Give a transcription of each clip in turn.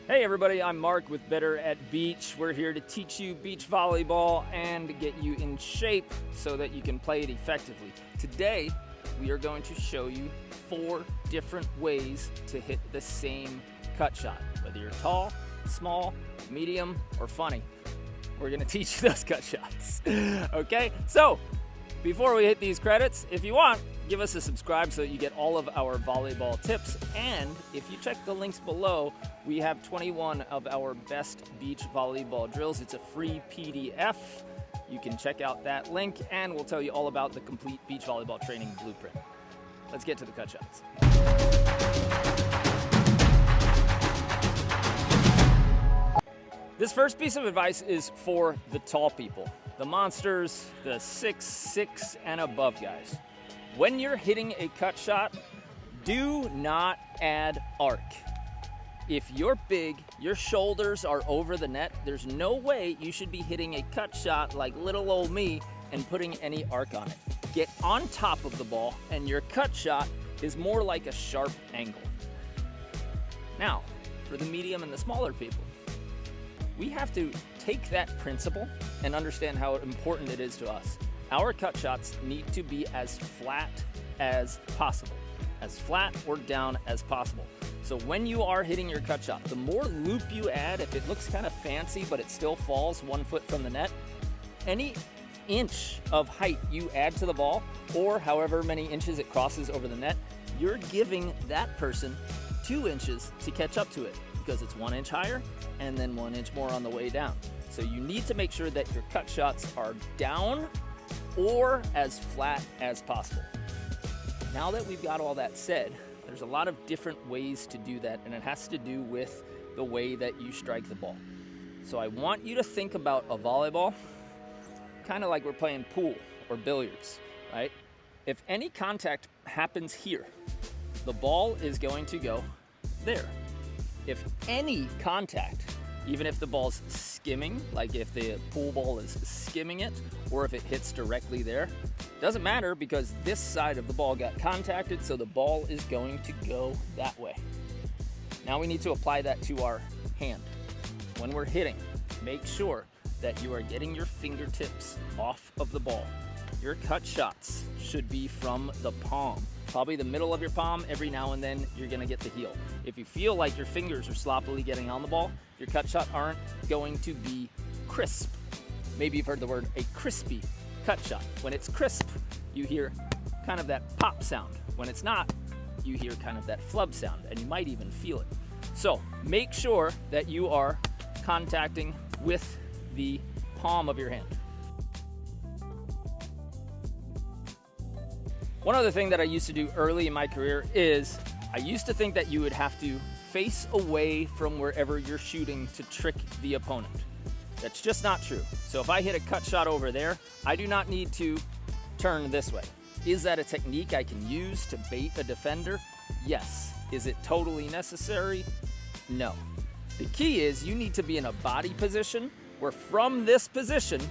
Hey everybody, I'm Mark with Better at Beach. We're here to teach you beach volleyball and get you in shape so that you can play it effectively. Today, we are going to show you 4 different ways to hit the same cut shot. Whether you're tall, small, medium, or funny, we're gonna teach you those cut shots. Okay, so before we hit these credits, if you want, give us a subscribe so that you get all of our volleyball tips. And if you check the links below, we have 21 of our best beach volleyball drills. It's a free PDF. You can check out that link and we'll tell you all about the complete beach volleyball training blueprint. Let's get to the cut shots. This first piece of advice is for the tall people, the monsters, the 6'6" and above guys. When you're hitting a cut shot, do not add arc. If you're big, your shoulders are over the net, there's no way you should be hitting a cut shot like little old me and putting any arc on it. Get on top of the ball and your cut shot is more like a sharp angle. Now, for the medium and the smaller people, we have to take that principle and understand how important it is to us. Our cut shots need to be as flat as possible, as flat or down as possible. So when you are hitting your cut shot, the more loop you add, if it looks kind of fancy but it still falls 1 foot from the net, any inch of height you add to the ball, or however many inches it crosses over the net, you're giving that person 2 inches to catch up to it, because it's 1 inch higher and then 1 inch more on the way down. So you need to make sure that your cut shots are down or as flat as possible. Now that we've got all that said, there's a lot of different ways to do that, and it has to do with the way that you strike the ball. So I want you to think about a volleyball kind of like we're playing pool or billiards, right? If any contact happens here, the ball is going to go there. If any contact, even if the ball's skimming, like if the pool ball is skimming it, or if it hits directly there, doesn't matter because this side of the ball got contacted, so the ball is going to go that way. Now we need to apply that to our hand. When we're hitting, make sure that you are getting your fingertips off of the ball. Your cut shots should be from the palm. Probably the middle of your palm. Every now and then you're gonna get the heel. If you feel like your fingers are sloppily getting on the ball, your cut shot aren't going to be crisp. Maybe you've heard the word a crispy cut shot. When it's crisp, you hear kind of that pop sound. When it's not, you hear kind of that flub sound, and you might even feel it. So make sure that you are contacting with the palm of your hand. One other thing that I used to do early in my career is I used to think that you would have to face away from wherever you're shooting to trick the opponent. That's just not true. So if I hit a cut shot over there, I do not need to turn this way. Is that a technique I can use to bait a defender? Yes. Is it totally necessary? No. The key is you need to be in a body position where from this position,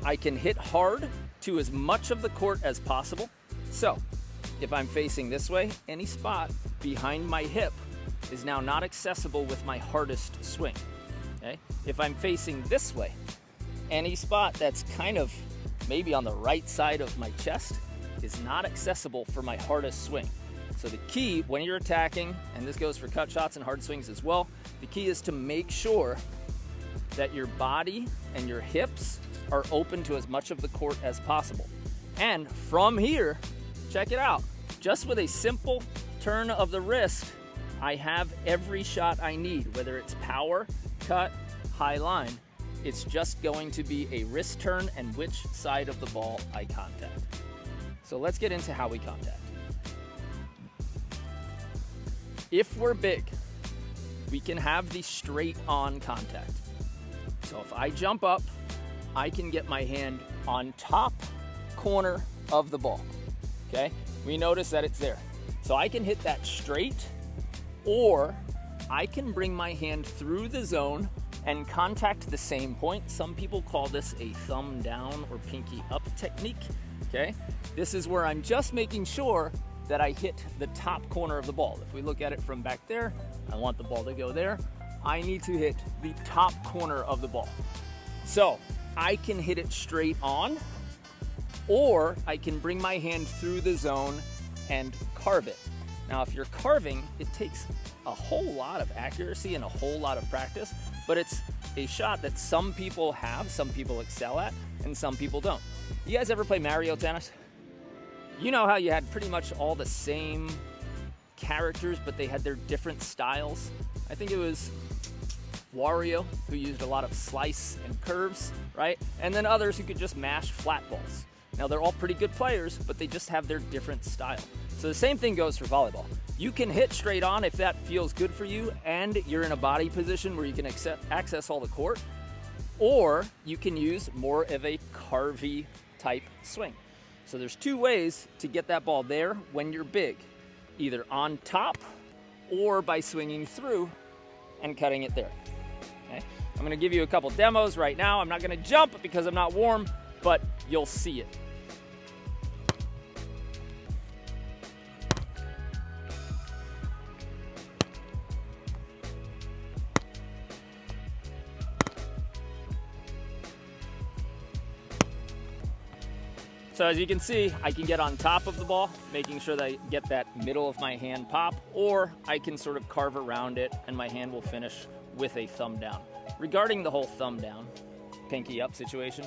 I can hit hard to as much of the court as possible. So, if I'm facing this way, any spot behind my hip is now not accessible with my hardest swing. Okay? If I'm facing this way, any spot that's kind of maybe on the right side of my chest is not accessible for my hardest swing. So the key when you're attacking, and this goes for cut shots and hard swings as well, the key is to make sure that your body and your hips are open to as much of the court as possible. And from here, check it out. Just with a simple turn of the wrist, I have every shot I need, whether it's power, cut, high line. It's just going to be a wrist turn and which side of the ball I contact. So let's get into how we contact. If we're big, we can have the straight on contact. So if I jump up, I can get my hand on top corner of the ball. Okay, we notice that it's there. So I can hit that straight, or I can bring my hand through the zone and contact the same point. Some people call this a thumb down or pinky up technique. Okay, this is where I'm just making sure that I hit the top corner of the ball. If we look at it from back there, I want the ball to go there. I need to hit the top corner of the ball. So I can hit it straight on, or I can bring my hand through the zone and carve it. Now, if you're carving, it takes a whole lot of accuracy and a whole lot of practice, but it's a shot that some people have, some people excel at, and some people don't. You guys ever play Mario Tennis? You know how you had pretty much all the same characters, but they had their different styles? I think it was Wario, who used a lot of slice and curves, right? And then others who could just mash flat balls. Now, they're all pretty good players, but they just have their different style. So the same thing goes for volleyball. You can hit straight on if that feels good for you and you're in a body position where you can access all the court, or you can use more of a carvy type swing. So there's two ways to get that ball there when you're big, either on top or by swinging through and cutting it there. Okay? I'm gonna give you a couple demos right now. I'm not gonna jump because I'm not warm, but you'll see it. So as you can see, I can get on top of the ball, making sure that I get that middle of my hand pop, or I can sort of carve around it and my hand will finish with a thumb down. Regarding the whole thumb down, pinky up situation,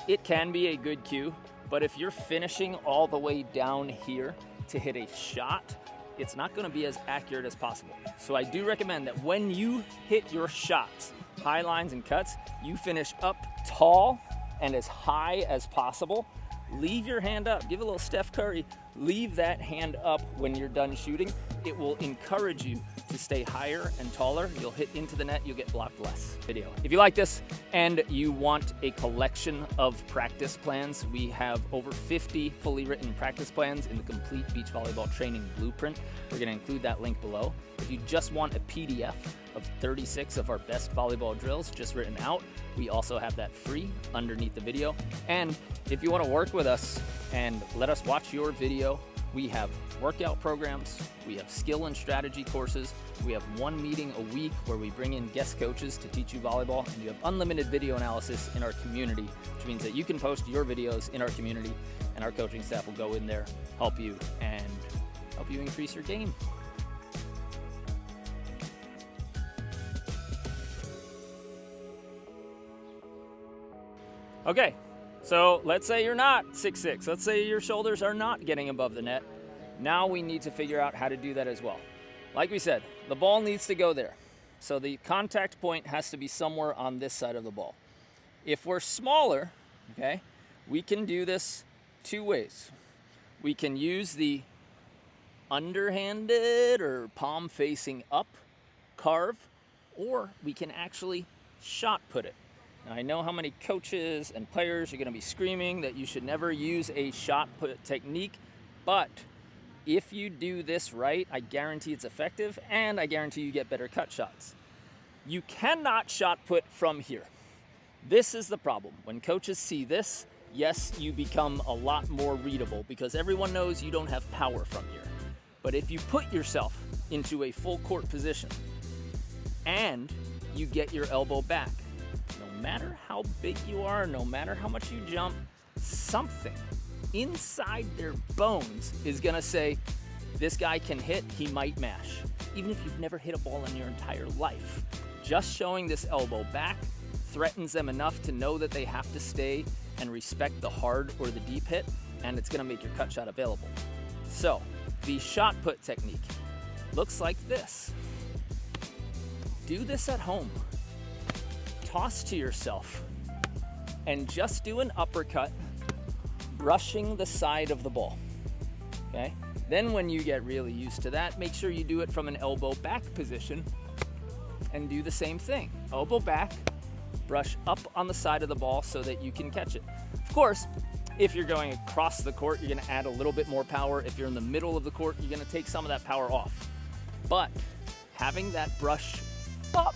it can be a good cue, but if you're finishing all the way down here to hit a shot, it's not gonna be as accurate as possible. So I do recommend that when you hit your shots, high lines and cuts, you finish up tall and as high as possible. Leave your hand up. Give a little Steph Curry. Leave that hand up when you're done shooting. It will encourage you to stay higher and taller. You'll hit into the net, you'll get blocked less. Video. If you like this and you want a collection of practice plans, we have over 50 fully written practice plans in the complete beach volleyball training blueprint. We're going to include that link below. If you just want a PDF of 36 of our best volleyball drills just written out, we also have that free underneath the video. And if you want to work with us and let us watch your video, we have workout programs, we have skill and strategy courses, we have one meeting a week where we bring in guest coaches to teach you volleyball, and you have unlimited video analysis in our community, which means that you can post your videos in our community and our coaching staff will go in there, help you, and help you increase your game. Okay, so let's say you're not 6'6". Let's say your shoulders are not getting above the net. Now we need to figure out how to do that as well. Like we said, the ball needs to go there. So the contact point has to be somewhere on this side of the ball. If we're smaller, okay, we can do this two ways. We can use the underhanded or palm facing up carve, or we can actually shot put it. Now, I know how many coaches and players are going to be screaming that you should never use a shot put technique, but if you do this right, I guarantee it's effective, and I guarantee you get better cut shots. You cannot shot put from here. This is the problem. When coaches see this, yes, you become a lot more readable because everyone knows you don't have power from here. But if you put yourself into a full court position and you get your elbow back, no matter how big you are, no matter how much you jump, something inside their bones is gonna say, this guy can hit, he might mash. Even if you've never hit a ball in your entire life, just showing this elbow back threatens them enough to know that they have to stay and respect the hard or the deep hit, and it's gonna make your cut shot available. So, the shot put technique looks like this. Do this at home. Toss to yourself and just do an uppercut, brushing the side of the ball, okay? Then when you get really used to that, make sure you do it from an elbow back position and do the same thing. Elbow back, brush up on the side of the ball so that you can catch it. Of course, if you're going across the court, you're gonna add a little bit more power. If you're in the middle of the court, you're gonna take some of that power off. But having that brush up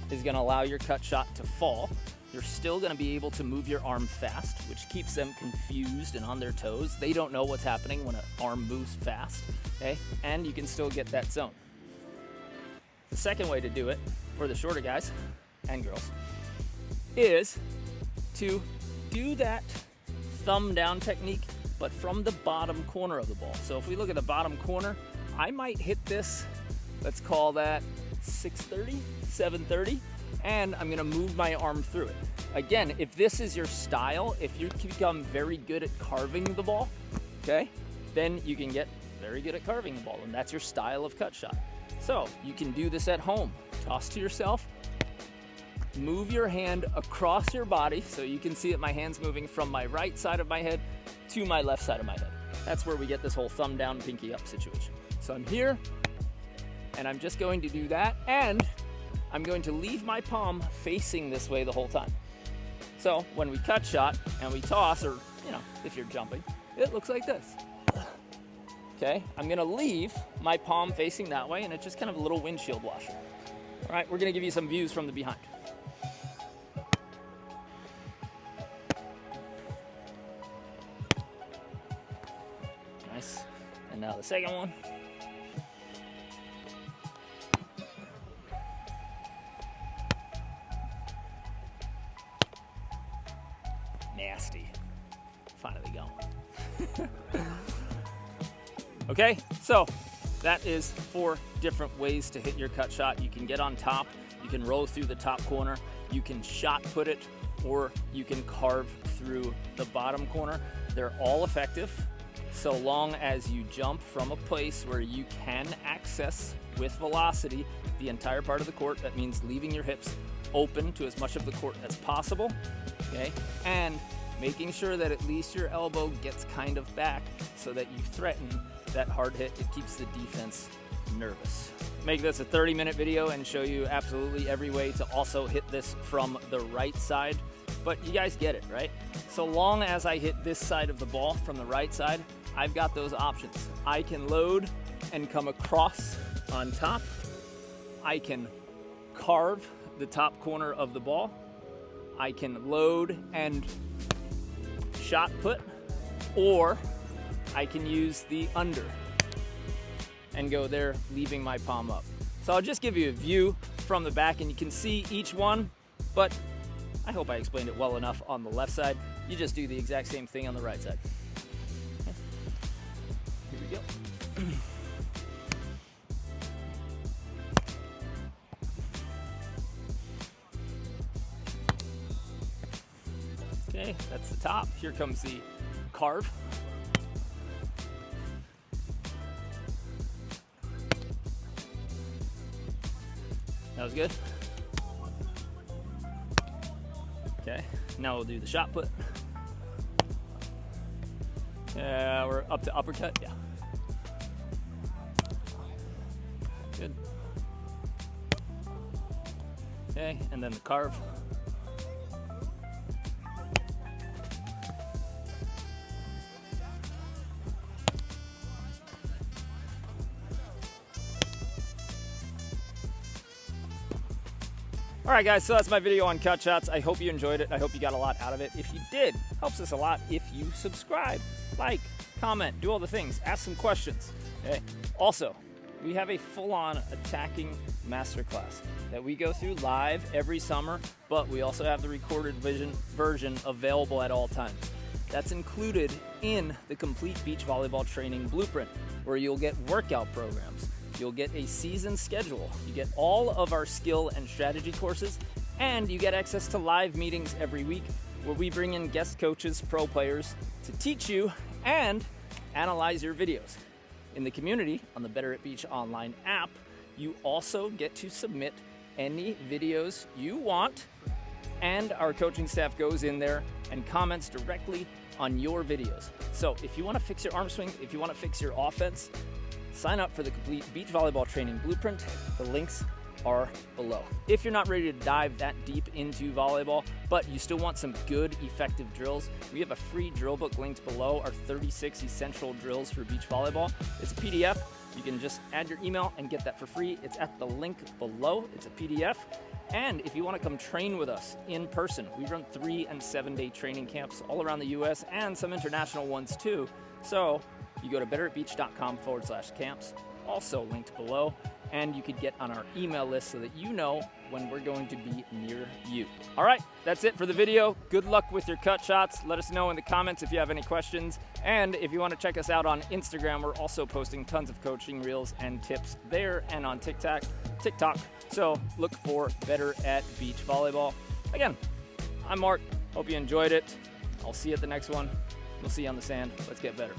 is gonna allow your cut shot to fall. You're still gonna be able to move your arm fast, which keeps them confused and on their toes. They don't know what's happening when an arm moves fast, okay? And you can still get that zone. The second way to do it for the shorter guys and girls is to do that thumb down technique, but from the bottom corner of the ball. So if we look at the bottom corner, I might hit this, let's call that 630, 730, and I'm gonna move my arm through it. Again, if this is your style, if you become very good at carving the ball, okay, then you can get very good at carving the ball, and that's your style of cut shot. So you can do this at home. Toss to yourself, move your hand across your body so you can see that my hand's moving from my right side of my head to my left side of my head. That's where we get this whole thumb down, pinky up situation. So I'm here, and I'm just going to do that, and I'm going to leave my palm facing this way the whole time. So when we cut shot and we toss, or if you're jumping, it looks like this. Okay, I'm gonna leave my palm facing that way, and it's just kind of a little windshield washer. All right, we're gonna give you some views from the behind. Nice. And now the second one. Nasty. Finally going. Okay, so that is 4 different ways to hit your cut shot. You can get on top, you can roll through the top corner, you can shot put it, or you can carve through the bottom corner. They're all effective so long as you jump from a place where you can access with velocity the entire part of the court. That means leaving your hips open to as much of the court as possible, okay? And making sure that at least your elbow gets kind of back so that you threaten that hard hit. It keeps the defense nervous. Make this a 30-minute video and show you absolutely every way to also hit this from the right side, but you guys get it, right? So long as I hit this side of the ball from the right side, I've got those options. I can load and come across on top. I can carve the top corner of the ball. I can load and shot put, or I can use the under and go there, leaving my palm up. So I'll just give you a view from the back and you can see each one, but I hope I explained it well enough on the left side. You just do the exact same thing on the right side. Okay. Here we go. Okay, that's the top. Here comes the carve. That was good. Okay, now we'll do the shot put. Yeah, we're up to uppercut, yeah. Good. Okay, and then the carve. All right, guys, so that's my video on cut shots. I hope you enjoyed it. I hope you got a lot out of it. If you did, helps us a lot if you subscribe, like, comment, do all the things, ask some questions. Okay? Also, we have a full-on attacking masterclass that we go through live every summer, but we also have the recorded version available at all times. That's included in the complete beach volleyball training blueprint, where you'll get workout programs. You'll get a season schedule, you get all of our skill and strategy courses, and you get access to live meetings every week where we bring in guest coaches, pro players to teach you and analyze your videos. In the community on the Better at Beach online app, you also get to submit any videos you want, and our coaching staff goes in there and comments directly on your videos. So if you want to fix your arm swing, if you want to fix your offense, sign up for the complete beach volleyball training blueprint. The links are below. If you're not ready to dive that deep into volleyball, but you still want some good, effective drills, we have a free drill book linked below, our 36 essential drills for beach volleyball. It's a PDF. You can just add your email and get that for free. It's at the link below. It's a PDF. And if you want to come train with us in person, we run 3- and 7-day training camps all around the US and some international ones too. So you go to betteratbeach.com/camps, also linked below, and you could get on our email list so that you know when we're going to be near you. All right, that's it for the video. Good luck with your cut shots. Let us know in the comments if you have any questions. And if you want to check us out on Instagram, we're also posting tons of coaching reels and tips there, and on TikTok. So look for Better at Beach Volleyball. Again, I'm Mark. Hope you enjoyed it. I'll see you at the next one. We'll see you on the sand. Let's get better.